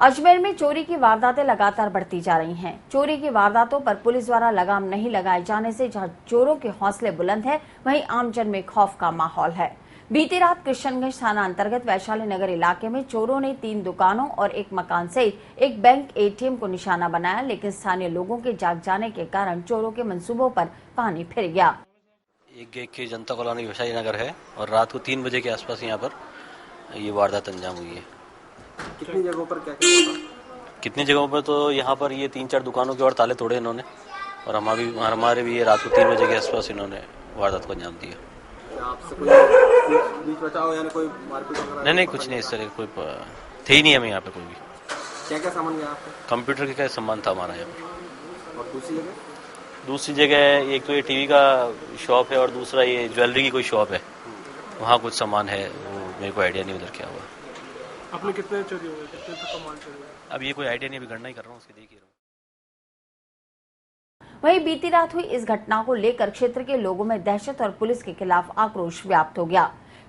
अजमेर में चोरी की वारदातें लगातार बढ़ती जा रही हैं। चोरी की वारदातों पर पुलिस द्वारा लगाम नहीं लगाए जाने से जहां चोरों के हौसले बुलंद हैं, वहीं आमजन में खौफ का माहौल है। बीती रात कृष्णगंज थाना अंतर्गत वैशाली नगर इलाके में चोरों ने 3 दुकानों और एक मकान सहित एक बैंक एटीएम को निशाना बनाया, लेकिन स्थानीय लोगों के जाग जाने के कारण चोरों के मंसूबों पर पानी फिर गया। एक गेट की जनता कॉलोनी वैशाली नगर है और रात को 3 बजे के आसपास यहाँ पर ये वारदात अंजाम हुई है। कितनी जगहों पर क्या हुआ? कितनी जगहों पर तो यहाँ पर ये 3-4 दुकानों के और ताले तोड़े इन्होंने और हमारे भी ये रात को 3 बजे के आसपास इन्होंने वारदात को अंजाम दिया। आपसे कोई बीच बचाव या कोई मारपीट वगैरह? नहीं, कुछ नहीं, इस तरह कोई थे ही नहीं हमें यहाँ पे कोई भी। क्या सामान गया आपका? कंप्यूटर का सामान था हमारा यहाँ पर। और दूसरी जगह एक तो ये टीवी का शॉप है और दूसरा ये ज्वेलरी की कोई शॉप है, वहाँ कुछ सामान है, वो मेरे को आइडिया नहीं उधर क्या हुआ। आपने कितने चोरी हुए, कितने तक का माल चोरी हुआ? अब ये कोई आइडिया नहीं, अभी गणना ही कर रहा हूँ, उसके देख ही रहा हूँ। वहीं बीती रात हुई इस घटना को लेकर क्षेत्र के लोगों में दहशत और पुलिस के खिलाफ आक्रोश व्याप्त हो गया।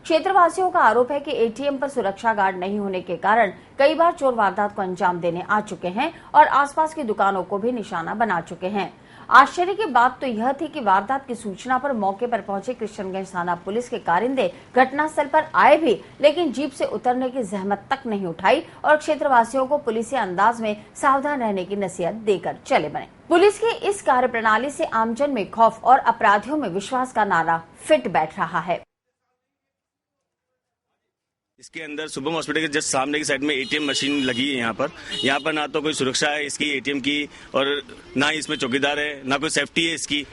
क्षेत्रवासियों का आरोप है कि एटीएम पर सुरक्षा गार्ड नहीं होने के कारण कई बार चोर वारदात को अंजाम देने आ चुके हैं और आसपास की दुकानों को भी निशाना बना चुके हैं। आश्चर्य की बात तो यह थी कि वारदात की सूचना पर मौके पर पहुंचे कृष्णगंज थाना पुलिस के कारिंदे घटनास्थल पर आए भी, लेकिन जीप से उतरने की जहमत तक नहीं उठाई और क्षेत्रवासियों को पुलिस अंदाज में सावधान रहने की नसीहत देकर चले बने। पुलिस की इस कार्यप्रणाली से आमजन में खौफ और अपराधियों में विश्वास का नारा फिट बैठ रहा है। इसके अंदर शुभम हॉस्पिटल के जस्ट सामने की साइड में एटीएम मशीन लगी है। यहाँ पर ना तो कोई सुरक्षा है इसकी एटीएम की और ना ही इसमें चौकीदार है, ना कोई सेफ्टी है इसकी।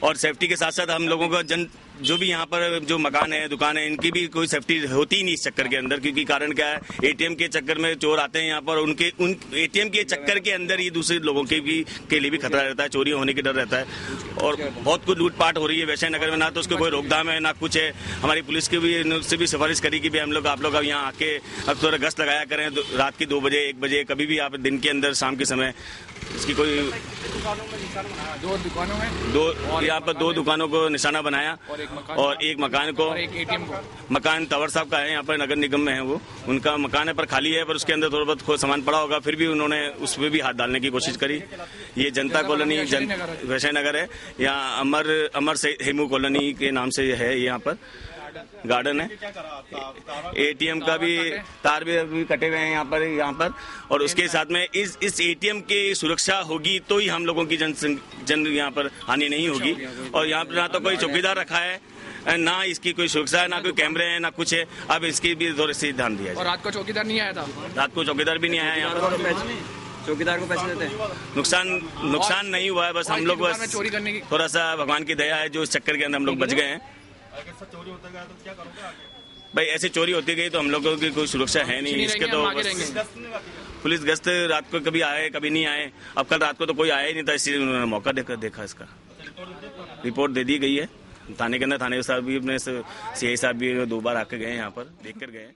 और सेफ्टी के साथ साथ हम लोगों का जो भी यहाँ पर जो मकान है, दुकान है, इनकी भी कोई सेफ्टी होती ही नहीं इस चक्कर के अंदर, क्योंकि कारण क्या है, एटीएम के चक्कर में चोर आते हैं यहाँ पर, उन एटीएम के चक्कर के अंदर ही दूसरे लोगों के लिए भी खतरा रहता है, चोरी होने की डर रहता है और बहुत कुछ लूटपाट हो रही है वैशाली नगर में। ना तो उसको कोई रोकथाम है, ना कुछ है। हमारी पुलिस की भी से भी सिफारिश करी कि आप लोग अब यहाँ आके अब थोड़ा गश्त लगाया करें रात की 2 बजे 1 बजे, कभी भी आप दिन के अंदर शाम के समय। इसकी कोई 2 दुकानों में यहाँ पर 2 दुकानों को निशाना बनाया और एक मकान को, एक एटीएम को। मकान तंवर साहब का है, यहाँ पर नगर निगम में है, वो उनका मकान है पर खाली है, पर उसके अंदर थोड़ा बहुत सामान पड़ा होगा, फिर भी उन्होंने उस पर भी हाथ डालने की कोशिश करी। ये जनता कॉलोनी वैशाली नगर है, यहाँ अमर से हेमू कॉलोनी के नाम से है, यहाँ पर गार्डन है। एटीएम का भी तार भी अभी कटे हुए हैं यहाँ पर और उसके साथ में इस एटीएम की सुरक्षा होगी तो ही हम लोगों की जन यहाँ पर हानि नहीं होगी। और यहाँ पर ना तो कोई चौकीदार रखा है, ना इसकी कोई सुरक्षा है, ना कोई कैमरे हैं, ना कुछ है। अब इसकी भी थोड़ी सी ध्यान दिया जाए। और रात को चौकीदार नहीं आया था? रात को चौकीदार भी नहीं आया यहाँ पर। चौकीदार को पैसे देते हैं? नुकसान नहीं हुआ है, बस हम लोग बस चोरी करने की थोड़ा सा भगवान की दया है जो इस चक्कर के अंदर हम लोग बच गए हैं। चोरी होता गया तो क्या करोगे? भाई ऐसे चोरी होती गई तो हम लोगों की कोई सुरक्षा है नहीं इसके, तो पुलिस गश्त रात को कभी आए कभी नहीं आए। अब कल रात को तो कोई आया ही नहीं था, इसलिए उन्होंने मौका देखा इसका। रिपोर्ट दे दी गई है थाने के अंदर। थाने साहब भी अपने CI साहब भी 2 बार आके गए, यहाँ पर देख कर गए।